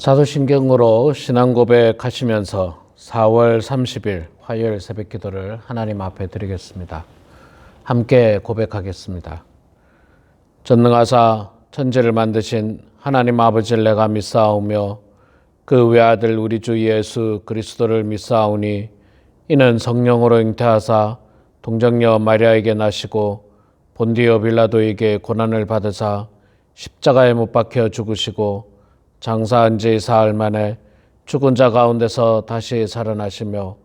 사도신경으로 신앙 고백하시면서 4월 30일 화요일 새벽 기도를 하나님 앞에 드리겠습니다. 함께 고백하겠습니다. 전능하사 천지를 만드신 하나님 아버지를 내가 믿사오며 그 외아들 우리 주 예수 그리스도를 믿사오니 이는 성령으로 잉태하사 동정녀 마리아에게 나시고 본디오 빌라도에게 고난을 받으사 십자가에 못 박혀 죽으시고 장사한 지 사흘 만에 죽은 자 가운데서 다시 살아나시며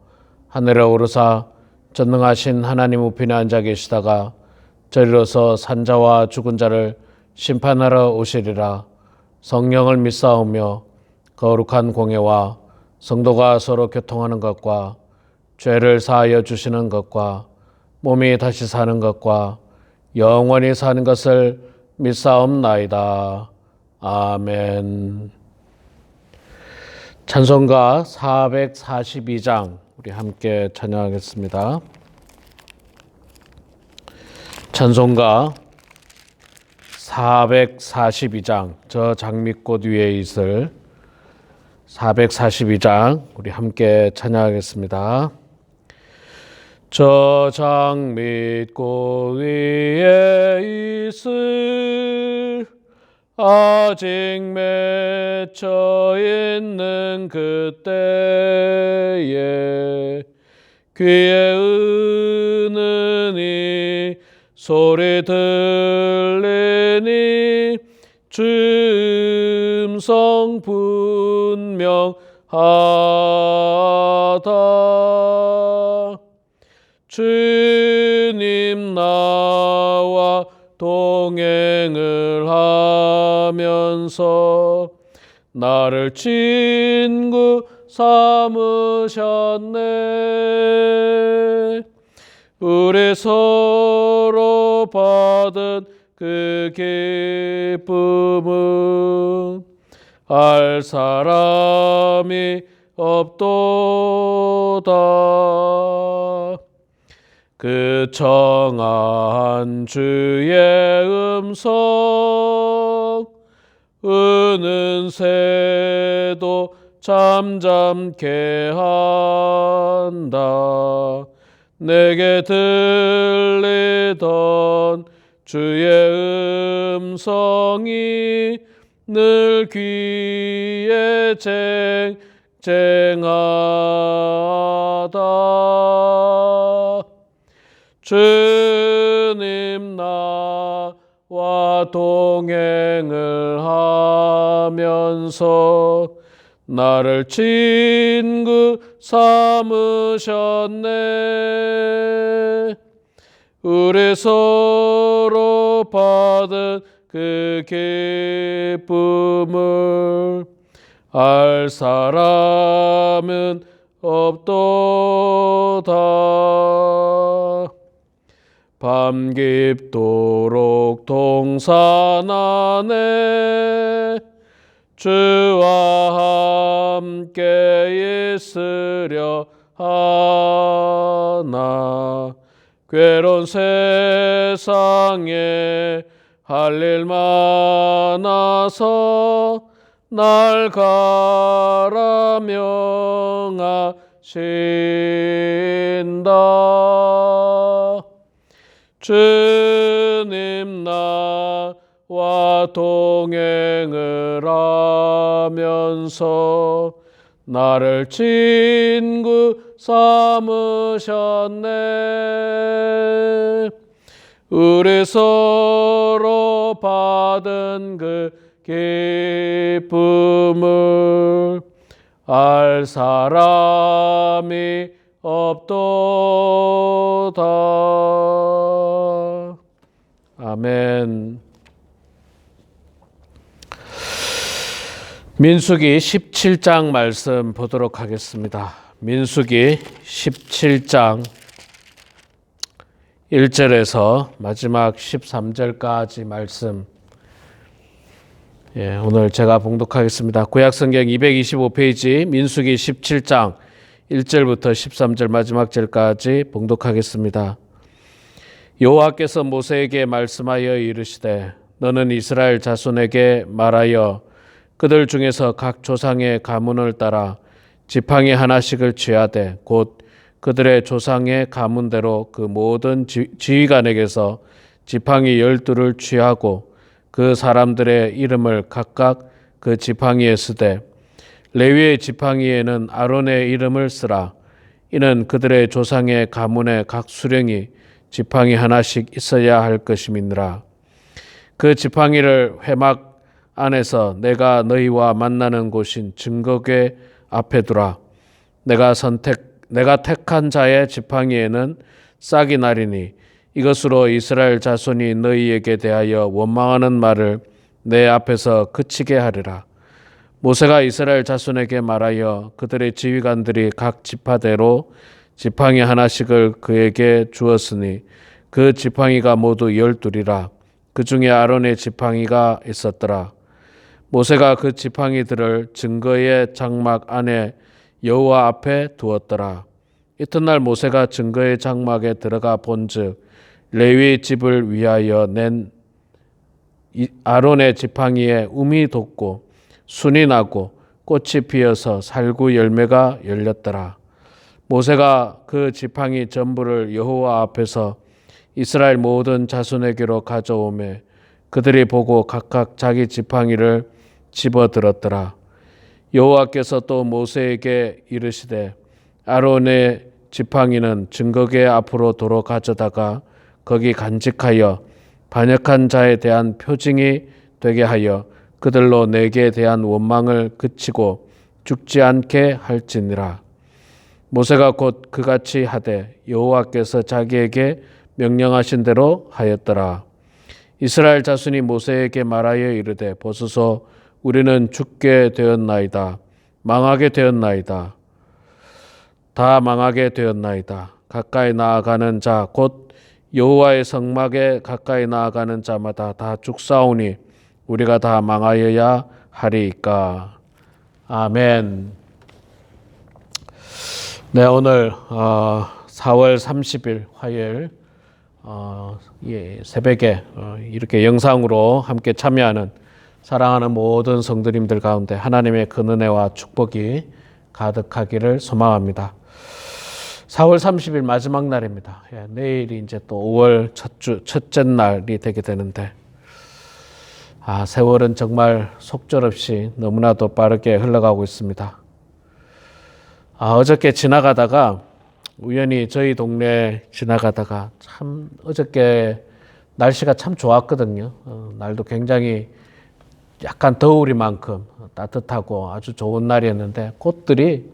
하늘에 오르사 전능하신 하나님 우편에 앉아 계시다가 저리로서 산자와 죽은 자를 심판하러 오시리라. 성령을 믿사오며 거룩한 공예와 성도가 서로 교통하는 것과 죄를 사하여 주시는 것과 몸이 다시 사는 것과 영원히 사는 것을 믿사옵나이다. 아멘. 찬송가 442장 우리 함께 찬양하겠습니다. 찬송가 442장 저 장미꽃 위에 있을 442장 우리 함께 찬양하겠습니다. 저 장미꽃 위에 있을 아직 맺혀 있는 그때에 귀에 은은히 소리 들리니 주 음성 분명하다. 주님 나와 동행을 하면서 나를 친구 삼으셨네. 우리 서로 받은 그 기쁨은 알 사람이 없도다. 그 청한 주의 음성 우는 새도 잠잠케 한다. 내게 들리던 주의 음성이 늘 귀에 쟁쟁하다. 주님 나와 동행을 하면서 나를 친구 삼으셨네. 우리 서로 받은 그 기쁨을 알 사람은 없도다. 밤 깊도록 동산 안에 주와 함께 있으려 하나. 괴로운 세상에 할 일 많아서 날 가라 명하신다. 주님 나와 동행을 하면서 나를 친구 삼으셨네. 우리 서로 받은 그 기쁨을 알 사람이 없도다. 아멘. 민수기 17장 말씀 보도록 하겠습니다. 민수기 17장 1절에서 마지막 13절까지 말씀 오늘 제가 봉독하겠습니다. 구약성경 225페이지 민수기 17장 1절부터 13절 마지막 절까지 봉독하겠습니다. 여호와께서 모세에게 말씀하여 이르시되 너는 이스라엘 자손에게 말하여 그들 중에서 각 조상의 가문을 따라 지팡이 하나씩을 취하되 곧 그들의 조상의 가문대로 그 모든 지휘관에게서 지팡이 12를 취하고 그 사람들의 이름을 각각 그 지팡이에 쓰되 레위의 지팡이에는 아론의 이름을 쓰라. 이는 그들의 조상의 가문의 각 수령이 지팡이 하나씩 있어야 할 것임이니라. 그 지팡이를 회막 안에서 내가 너희와 만나는 곳인 증거궤 앞에 두라. 내가 택한 자의 지팡이에는 싹이 나리니 이것으로 이스라엘 자손이 너희에게 대하여 원망하는 말을 내 앞에서 그치게 하리라. 모세가 이스라엘 자손에게 말하여 그들의 지휘관들이 각 지파대로 지팡이 하나씩을 그에게 주었으니 그 지팡이가 모두 12이라. 그 중에 아론의 지팡이가 있었더라. 모세가 그 지팡이들을 증거의 장막 안에 여호와 앞에 두었더라. 이튿날 모세가 증거의 장막에 들어가 본즉 레위 집을 위하여 낸 아론의 지팡이에 움이 돋고 순이 나고 꽃이 피어서 살구 열매가 열렸더라. 모세가 그 지팡이 전부를 여호와 앞에서 이스라엘 모든 자손에게로 가져오매 그들이 보고 각각 자기 지팡이를 집어들었더라. 여호와께서 또 모세에게 이르시되 아론의 지팡이는 증거궤 앞으로 도로 가져다가 거기 간직하여 반역한 자에 대한 표징이 되게 하여 그들로 내게 대한 원망을 그치고 죽지 않게 할지니라. 모세가 곧 그같이 하되 여호와께서 자기에게 명령하신 대로 하였더라. 이스라엘 자손이 모세에게 말하여 이르되 보소서 우리는 죽게 되었나이다. 망하게 되었나이다. 다 망하게 되었나이다. 가까이 나아가는 자 곧 여호와의 성막에 가까이 나아가는 자마다 다 죽사오니 우리가 다 망하여야 하리이까. 아멘. 네, 오늘 4월 30일 화요일 새벽에 이렇게 영상으로 함께 참여하는 사랑하는 모든 성도님들 가운데 하나님의 그 은혜와 축복이 가득하기를 소망합니다. 4월 30일 마지막 날입니다. 내일이 이제 또 5월 첫째 날이 되게 되는데 세월은 정말 속절없이 너무나도 빠르게 흘러가고 있습니다. 어저께 지나가다가 우연히 저희 동네 지나가다가 참 어저께 날씨가 참 좋았거든요. 날도 굉장히 약간 더우리만큼 따뜻하고 아주 좋은 날이었는데 꽃들이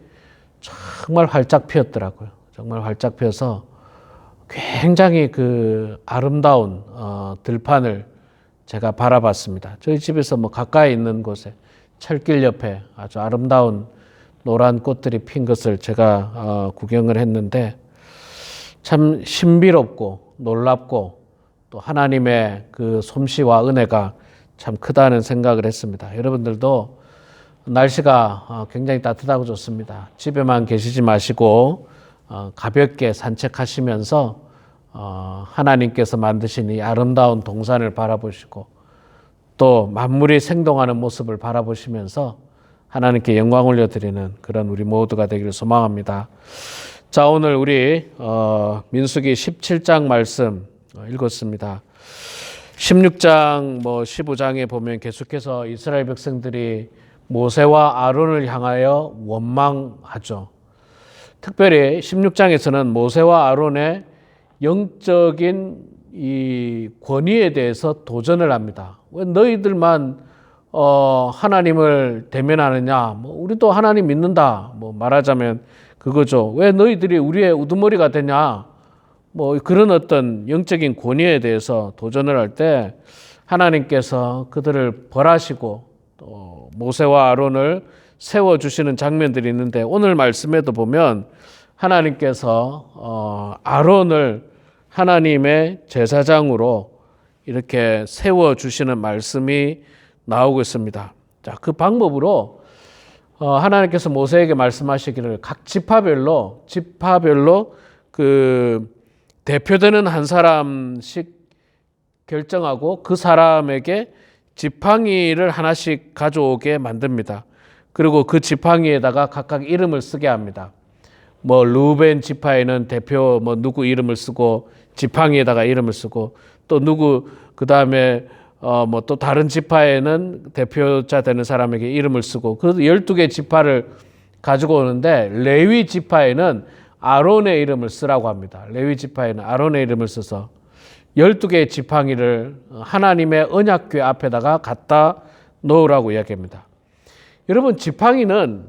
정말 활짝 피었더라고요. 정말 활짝 피어서 굉장히 그 아름다운 들판을 제가 바라봤습니다. 저희 집에서 가까이 있는 곳에 철길 옆에 아주 아름다운 노란 꽃들이 핀 것을 제가 구경을 했는데 참 신비롭고 놀랍고 또 하나님의 그 솜씨와 은혜가 참 크다는 생각을 했습니다. 여러분들도 날씨가 굉장히 따뜻하고 좋습니다. 집에만 계시지 마시고 가볍게 산책하시면서 하나님께서 만드신 이 아름다운 동산을 바라보시고 또 만물이 생동하는 모습을 바라보시면서 하나님께 영광 올려드리는 그런 우리 모두가 되기를 소망합니다. 자, 오늘 우리 민수기 17장 말씀 읽었습니다. 16장 15장에 보면 계속해서 이스라엘 백성들이 모세와 아론을 향하여 원망하죠. 특별히 16장에서는 모세와 아론의 영적인 이 권위에 대해서 도전을 합니다. 왜 너희들만 하나님을 대면하느냐? 우리도 하나님 믿는다. 말하자면 그거죠. 왜 너희들이 우리의 우두머리가 되냐? 그런 어떤 영적인 권위에 대해서 도전을 할 때 하나님께서 그들을 벌하시고 또 모세와 아론을 세워주시는 장면들이 있는데 오늘 말씀에도 보면 하나님께서 아론을 하나님의 제사장으로 이렇게 세워주시는 말씀이 나오고 있습니다. 자, 그 방법으로 하나님께서 모세에게 말씀하시기를 각 지파별로 그 대표되는 한 사람씩 결정하고 그 사람에게 지팡이를 하나씩 가져오게 만듭니다. 그리고 그 지팡이에다가 각각 이름을 쓰게 합니다. 뭐 루벤 지파에는 대표 뭐 누구 이름을 쓰고 지팡이에다가 이름을 쓰고 또 누구 그다음에 뭐 또 다른 지파에는 대표자 되는 사람에게 이름을 쓰고 그 12개 지파를 가지고 오는데 레위 지파에는 아론의 이름을 쓰라고 합니다. 레위 지파에는 아론의 이름을 써서 12개의 지팡이를 하나님의 언약궤 앞에다가 갖다 놓으라고 이야기합니다. 여러분 지팡이는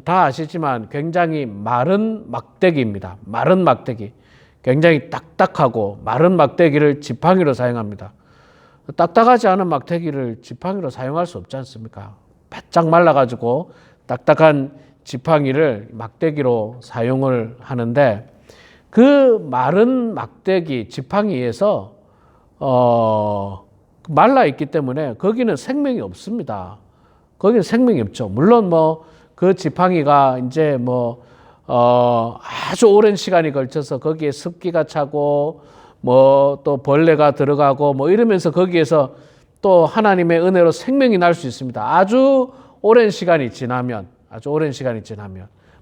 다 아시지만 굉장히 마른 막대기입니다. 마른 막대기. 굉장히 딱딱하고 마른 막대기를 지팡이로 사용합니다. 딱딱하지 않은 막대기를 지팡이로 사용할 수 없지 않습니까? 바짝 말라가지고 딱딱한 지팡이를 막대기로 사용을 하는데 그 마른 막대기 지팡이에서 말라 있기 때문에 거기는 생명이 없습니다. 거기는 생명이 없죠. 물론 뭐 그 지팡이가 이제 뭐 아주 오랜 시간이 걸쳐서 거기에 습기가 차고 뭐 또 벌레가 들어가고 뭐 이러면서 거기에서 또 하나님의 은혜로 생명이 날 수 있습니다. 아주 오랜 시간이 지나면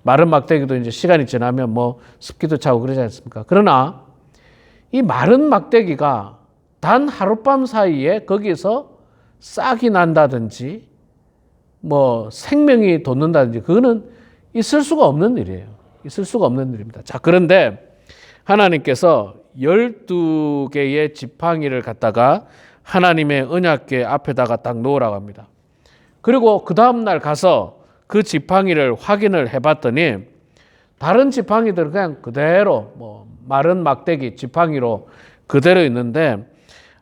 마른 막대기도 이제 시간이 지나면 뭐 습기도 차고 그러지 않습니까? 그러나 이 마른 막대기가 단 하룻밤 사이에 거기에서 싹이 난다든지 뭐 생명이 돋는다든지 그거는 있을 수가 없는 일이에요. 있을 수가 없는 일입니다. 자, 그런데 하나님께서 12개의 지팡이를 갖다가 하나님의 언약궤 앞에다가 딱 놓으라고 합니다. 그리고 그 다음날 가서 그 지팡이를 확인을 해봤더니 다른 지팡이들은 그냥 그대로 뭐 마른 막대기 지팡이로 그대로 있는데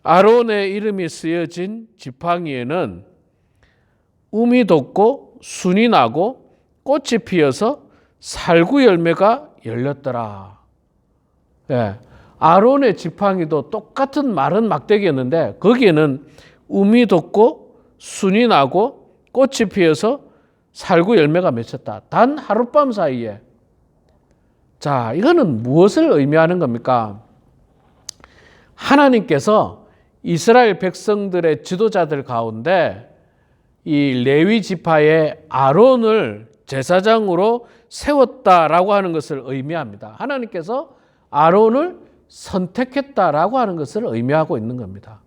아론의 이름이 쓰여진 지팡이에는 움이 돋고 순이 나고 꽃이 피어서 살구 열매가 열렸더라. 예, 아론의 지팡이도 똑같은 마른 막대기였는데 거기에는 움이 돋고 순이 나고 꽃이 피어서 살구 열매가 맺혔다. 단 하룻밤 사이에. 자, 이거는 무엇을 의미하는 겁니까? 하나님께서 이스라엘 백성들의 지도자들 가운데 이 레위 지파의 아론을 제사장으로 세웠다라고 하는 것을 의미합니다. 하나님께서 아론을 선택했다라고 하는 것을 의미하고 있는 겁니다.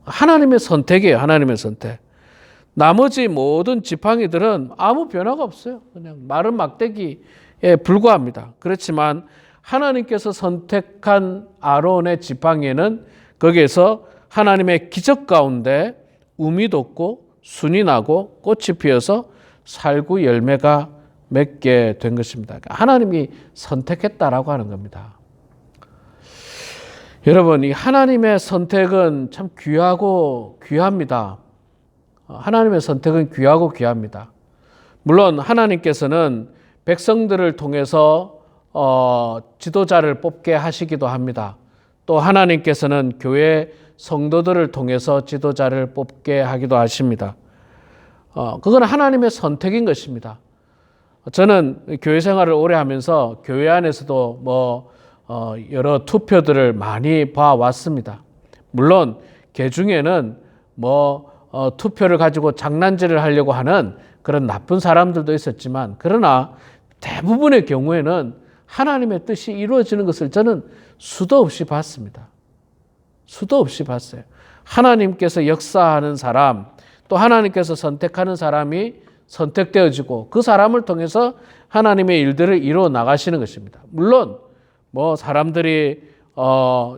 하나님의 선택이에요. 하나님의 선택. 나머지 모든 지팡이들은 아무 변화가 없어요. 그냥 마른 막대기에 불과합니다. 그렇지만 하나님께서 선택한 아론의 지팡이에는 거기에서 하나님의 기적 가운데 움이 돋고 순이 나고 꽃이 피어서 살구 열매가 맺게 된 것입니다. 하나님이 선택했다라고 하는 겁니다. 여러분, 이 하나님의 선택은 참 귀합니다. 하나님의 선택은 귀합니다. 물론 하나님께서는 백성들을 통해서 지도자를 뽑게 하시기도 합니다. 또 하나님께서는 교회 성도들을 통해서 지도자를 뽑게 하기도 하십니다. 그건 하나님의 선택인 것입니다. 저는 교회 생활을 오래 하면서 교회 안에서도 여러 투표들을 많이 봐왔습니다. 물론 그 중에는 투표를 가지고 장난질을 하려고 하는 그런 나쁜 사람들도 있었지만 그러나 대부분의 경우에는 하나님의 뜻이 이루어지는 것을 저는 수도 없이 봤습니다. 수도 없이 봤어요. 하나님께서 역사하는 사람, 또 하나님께서 선택하는 사람이 선택되어지고 그 사람을 통해서 하나님의 일들을 이루어 나가시는 것입니다. 물론 사람들이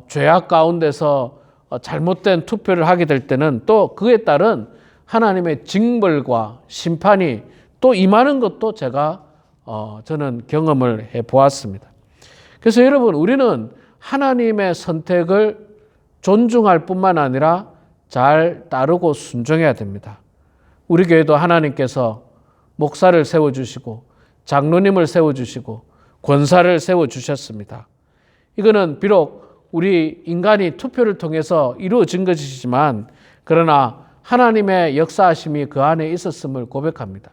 죄악 가운데서 잘못된 투표를 하게 될 때는 또 그에 따른 하나님의 징벌과 심판이 또 임하는 것도 저는 경험을 해 보았습니다. 그래서 여러분, 우리는 하나님의 선택을 존중할 뿐만 아니라 잘 따르고 순종해야 됩니다. 우리 교회도 하나님께서 목사를 세워주시고 장로님을 세워주시고 권사를 세워주셨습니다. 이거는 비록 우리 인간이 투표를 통해서 이루어진 것이지만 그러나 하나님의 역사하심이 그 안에 있었음을 고백합니다.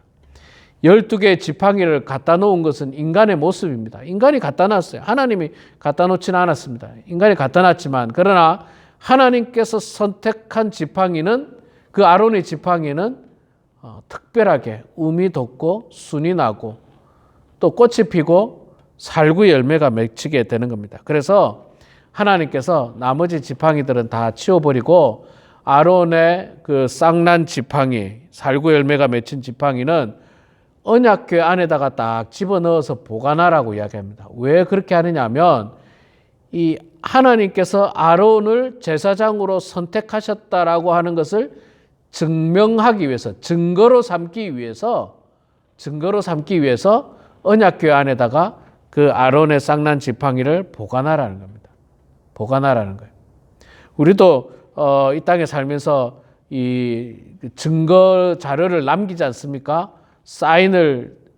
12개의 지팡이를 갖다 놓은 것은 인간의 모습입니다. 인간이 갖다 놨어요. 하나님이 갖다 놓지는 않았습니다. 인간이 갖다 놨지만 그러나 하나님께서 선택한 지팡이는, 그 아론의 지팡이는 특별하게 음이 돋고 순이 나고 또 꽃이 피고 살구 열매가 맺히게 되는 겁니다. 그래서 하나님께서 나머지 지팡이들은 다 치워버리고 아론의 그 쌍난 지팡이, 살구 열매가 맺힌 지팡이는 언약궤 안에다가 딱 집어넣어서 보관하라고 이야기합니다. 왜 그렇게 하느냐 하면 이 하나님께서 아론을 제사장으로 선택하셨다라고 하는 것을 증명하기 위해서, 증거로 삼기 위해서 언약궤 안에다가 그 아론의 쌍난 지팡이를 보관하라는 겁니다. 보관하라는 거예요. 우리도 이 땅에 살면서 이 증거 자료를 남기지 않습니까?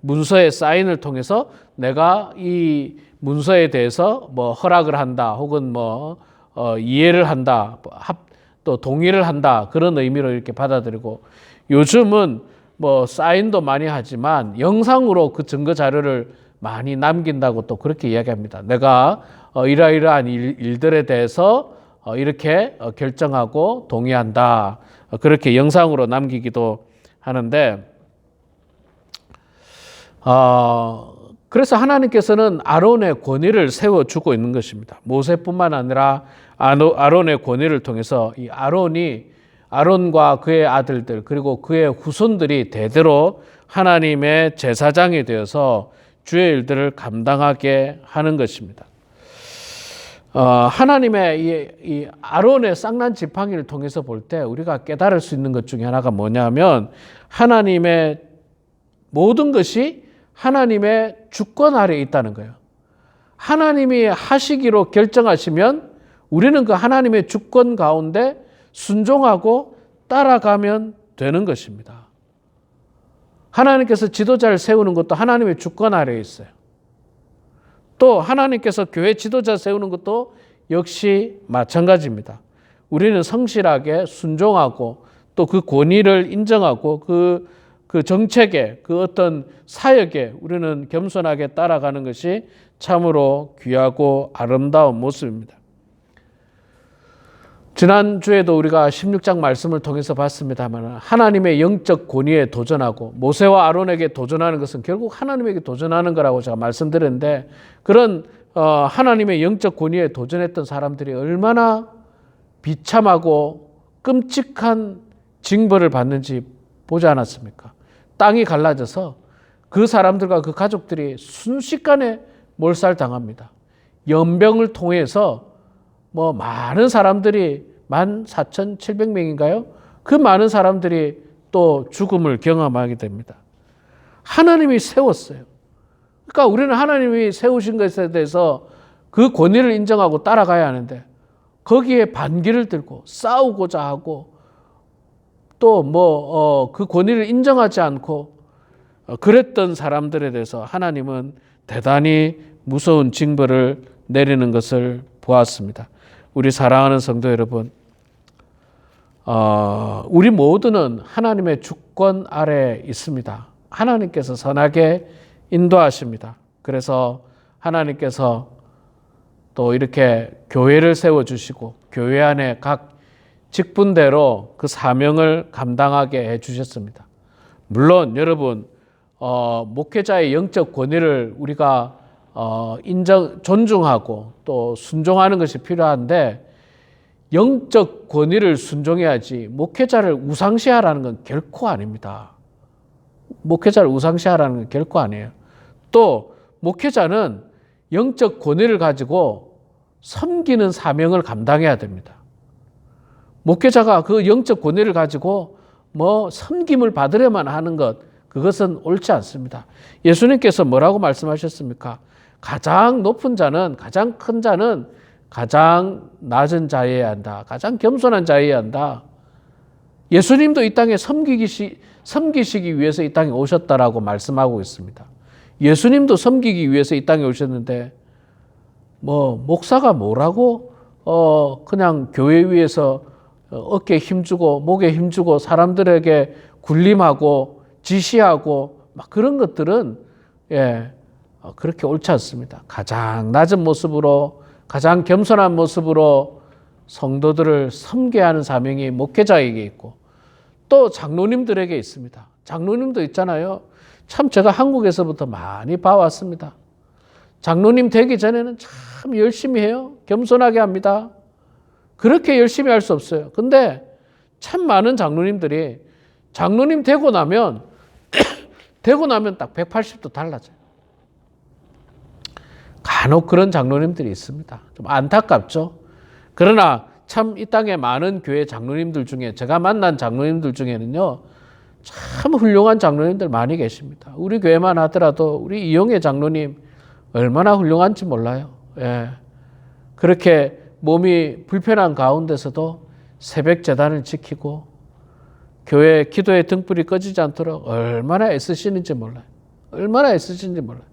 문서의 사인을 통해서 내가 이 문서에 대해서 뭐 허락을 한다, 혹은 뭐 이해를 한다, 또 동의를 한다, 그런 의미로 이렇게 받아들이고, 요즘은 뭐 사인도 많이 하지만 영상으로 그 증거 자료를 많이 남긴다고 또 그렇게 이야기합니다. 내가 이러이러한 일들에 대해서 이렇게 결정하고 동의한다, 그렇게 영상으로 남기기도 하는데, 그래서 하나님께서는 아론의 권위를 세워주고 있는 것입니다. 모세뿐만 아니라 아론의 권위를 통해서 이 아론과 그의 아들들 그리고 그의 후손들이 대대로 하나님의 제사장이 되어서 주의 일들을 감당하게 하는 것입니다. 하나님의 이 아론의 쌍난 지팡이를 통해서 볼 때 우리가 깨달을 수 있는 것 중에 하나가 뭐냐면, 하나님의 모든 것이 하나님의 주권 아래에 있다는 거예요. 하나님이 하시기로 결정하시면 우리는 그 하나님의 주권 가운데 순종하고 따라가면 되는 것입니다. 하나님께서 지도자를 세우는 것도 하나님의 주권 아래에 있어요. 또 하나님께서 교회 지도자 세우는 것도 역시 마찬가지입니다. 우리는 성실하게 순종하고 또 그 권위를 인정하고 그 정책에, 그 어떤 사역에 우리는 겸손하게 따라가는 것이 참으로 귀하고 아름다운 모습입니다. 지난주에도 우리가 16장 말씀을 통해서 봤습니다만, 하나님의 영적 권위에 도전하고 모세와 아론에게 도전하는 것은 결국 하나님에게 도전하는 거라고 제가 말씀드렸는데, 그런 하나님의 영적 권위에 도전했던 사람들이 얼마나 비참하고 끔찍한 징벌을 받는지 보지 않았습니까? 땅이 갈라져서 그 사람들과 그 가족들이 순식간에 몰살당합니다. 연병을 통해서 뭐 많은 사람들이 14,700명인가요? 그 많은 사람들이 또 죽음을 경험하게 됩니다. 하나님이 세웠어요. 그러니까 우리는 하나님이 세우신 것에 대해서 그 권위를 인정하고 따라가야 하는데, 거기에 반기를 들고 싸우고자 하고 또 그 권위를 인정하지 않고 그랬던 사람들에 대해서 하나님은 대단히 무서운 징벌을 내리는 것을 보았습니다. 우리 사랑하는 성도 여러분, 우리 모두는 하나님의 주권 아래에 있습니다. 하나님께서 선하게 인도하십니다. 그래서 하나님께서 또 이렇게 교회를 세워주시고 교회 안에 각 직분대로 그 사명을 감당하게 해주셨습니다. 물론 여러분, 목회자의 영적 권위를 우리가 존중하고 또 순종하는 것이 필요한데, 영적 권위를 순종해야지 목회자를 우상시하라는 건 결코 아닙니다. 목회자를 우상시하라는 건 결코 아니에요. 또 목회자는 영적 권위를 가지고 섬기는 사명을 감당해야 됩니다. 목회자가 그 영적 권위를 가지고 섬김을 받으려만 하는 것, 그것은 옳지 않습니다. 예수님께서 뭐라고 말씀하셨습니까? 가장 높은 자는, 가장 큰 자는 가장 낮은 자여야 한다. 가장 겸손한 자여야 한다. 예수님도 이 땅에 섬기시기 위해서 이 땅에 오셨다라고 말씀하고 있습니다. 예수님도 섬기기 위해서 이 땅에 오셨는데, 목사가 뭐라고 그냥 교회 위에서 어깨에 힘주고 목에 힘주고 사람들에게 군림하고 지시하고 막 그런 것들은 그렇게 옳지 않습니다. 가장 낮은 모습으로, 가장 겸손한 모습으로 성도들을 섬겨야 하는 사명이 목회자에게 있고 또 장로님들에게 있습니다. 장로님도 있잖아요. 참 제가 한국에서부터 많이 봐왔습니다. 장로님 되기 전에는 참 열심히 해요. 겸손하게 합니다. 그렇게 열심히 할 수 없어요. 근데 참 많은 장로님들이 장로님 되고 나면 딱 180도 달라져요. 간혹 그런 장로님들이 있습니다. 좀 안타깝죠. 그러나 참 이 땅에 많은 교회 장로님들 중에 제가 만난 장로님들 중에는요. 참 훌륭한 장로님들 많이 계십니다. 우리 교회만 하더라도 우리 이용혜 장로님 얼마나 훌륭한지 몰라요. 예. 그렇게 몸이 불편한 가운데서도 새벽 제단을 지키고 교회 기도의 등불이 꺼지지 않도록 얼마나 애쓰시는지 몰라요. 얼마나 애쓰시는지 몰라요.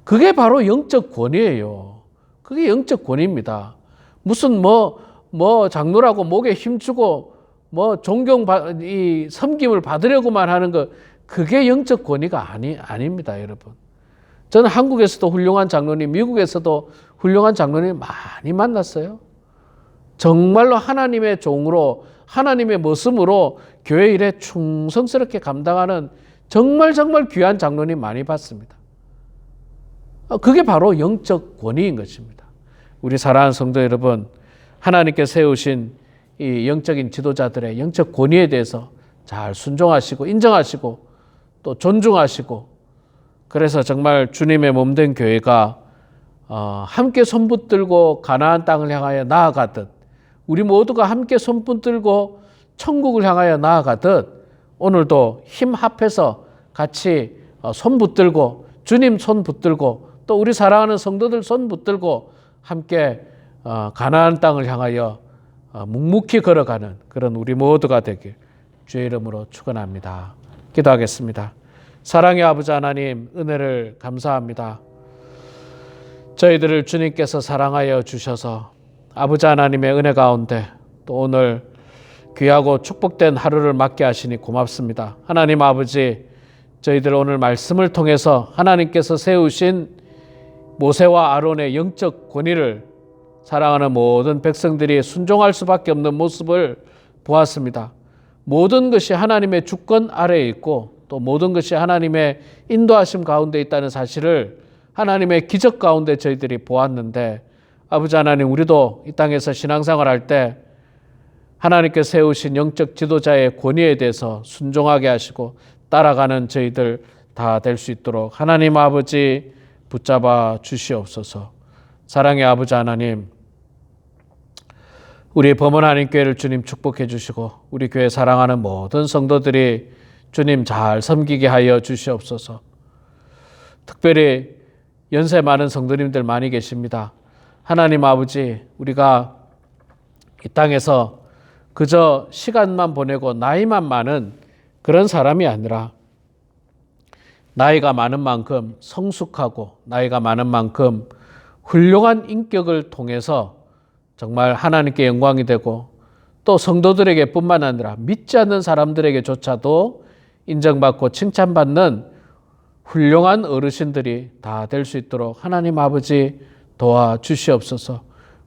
그게 바로 영적 권위예요. 그게 영적 권위입니다. 무슨 장로라고 목에 힘주고 이 섬김을 받으려고만 하는 거 그게 영적 권위가 아닙니다, 여러분. 저는 한국에서도 훌륭한 장로님, 미국에서도 훌륭한 장로님 많이 만났어요. 정말로 하나님의 종으로 하나님의 모습으로 교회 일에 충성스럽게 감당하는 정말 귀한 장로님 많이 봤습니다. 그게 바로 영적 권위인 것입니다. 우리 사랑하는 성도 여러분, 하나님께 세우신 이 영적인 지도자들의 영적 권위에 대해서 잘 순종하시고 인정하시고 또 존중하시고 그래서 정말 주님의 몸된 교회가 함께 손붙들고 가나안 땅을 향하여 나아가듯 우리 모두가 함께 손붙들고 천국을 향하여 나아가듯 오늘도 힘 합해서 같이 손 붙들고 주님 손 붙들고 또 우리 사랑하는 성도들 손 붙들고 함께 가나안 땅을 향하여 묵묵히 걸어가는 그런 우리 모두가 되길 주의 이름으로 축원합니다. 기도하겠습니다. 사랑의 아버지 하나님 은혜를 감사합니다. 저희들을 주님께서 사랑하여 주셔서 아버지 하나님의 은혜 가운데 또 오늘 귀하고 축복된 하루를 맞게 하시니 고맙습니다. 하나님 아버지 저희들 오늘 말씀을 통해서 하나님께서 세우신 모세와 아론의 영적 권위를 사랑하는 모든 백성들이 순종할 수밖에 없는 모습을 보았습니다. 모든 것이 하나님의 주권 아래에 있고 또 모든 것이 하나님의 인도하심 가운데 있다는 사실을 하나님의 기적 가운데 저희들이 보았는데 아버지 하나님 우리도 이 땅에서 신앙생활 할 때 하나님께 세우신 영적 지도자의 권위에 대해서 순종하게 하시고 따라가는 저희들 다 될 수 있도록 하나님 아버지 붙잡아 주시옵소서. 사랑의 아버지 하나님 우리 범원 하나님교회를 주님 축복해 주시고 우리 교회 사랑하는 모든 성도들이 주님 잘 섬기게 하여 주시옵소서. 특별히 연세 많은 성도님들 많이 계십니다. 하나님 아버지 우리가 이 땅에서 그저 시간만 보내고 나이만 많은 그런 사람이 아니라 나이가 많은 만큼 성숙하고 나이가 많은 만큼 훌륭한 인격을 통해서 정말 하나님께 영광이 되고 또 성도들에게 뿐만 아니라 믿지 않는 사람들에게조차도 인정받고 칭찬받는 훌륭한 어르신들이 다 될 수 있도록 하나님 아버지 도와주시옵소서.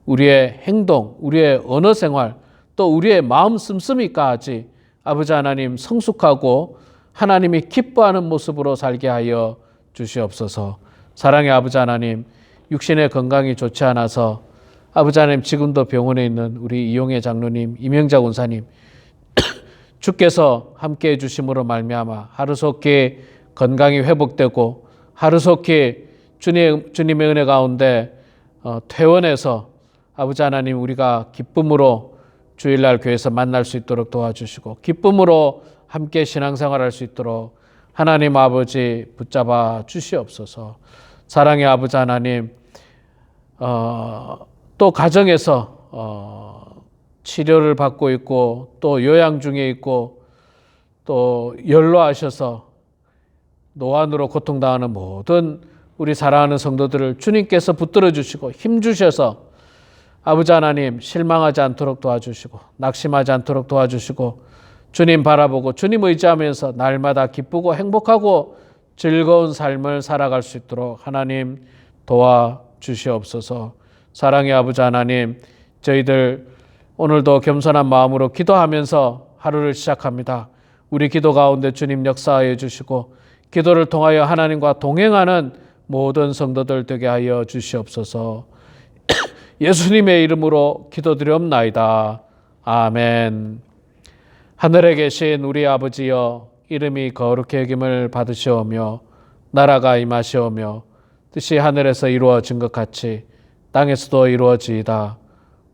우리의 행동, 우리의 언어 생활, 또 우리의 마음 씀씀이까지 아버지 하나님 성숙하고 하나님이 기뻐하는 모습으로 살게 하여 주시옵소서. 사랑의 아버지 하나님, 육신의 건강이 좋지 않아서 아버지 하나님 지금도 병원에 있는 우리 이용혜 장로님, 이명자 권사님 주께서 함께해 주심으로 말미암아 하루속히 건강이 회복되고 하루속히 주님의 은혜 가운데 퇴원해서 아버지 하나님 우리가 기쁨으로 주일날 교회에서 만날 수 있도록 도와주시고 기쁨으로 함께 신앙생활할 수 있도록 하나님 아버지 붙잡아 주시옵소서. 사랑의 아버지 하나님 또 가정에서 치료를 받고 있고 또 요양 중에 있고 또 연로하셔서 노안으로 고통당하는 모든 우리 사랑하는 성도들을 주님께서 붙들어 주시고 힘 주셔서 아버지 하나님 실망하지 않도록 도와주시고 낙심하지 않도록 도와주시고 주님 바라보고 주님 의지하면서 날마다 기쁘고 행복하고 즐거운 삶을 살아갈 수 있도록 하나님 도와주시옵소서. 사랑의 아버지 하나님 저희들 오늘도 겸손한 마음으로 기도하면서 하루를 시작합니다. 우리 기도 가운데 주님 역사하여 주시고 기도를 통하여 하나님과 동행하는 모든 성도들 되게 하여 주시옵소서. 예수님의 이름으로 기도드리옵나이다. 아멘. 하늘에 계신 우리 아버지여, 이름이 거룩히 여김을 받으시오며 나라가 임하시오며 뜻이 하늘에서 이루어진 것 같이 땅에서도 이루어지이다.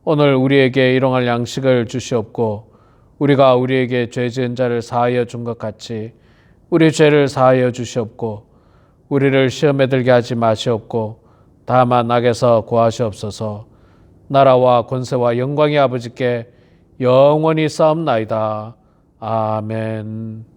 오늘 우리에게 일용할 양식을 주시옵고 우리가 우리에게 죄 지은 자를 사하여 준 것 같이 우리 죄를 사하여 주시옵고 우리를 시험에 들게 하지 마시옵고 다만 악에서 구하시옵소서. 나라와 권세와 영광이 아버지께 영원히 쌓옵나이다. 아멘.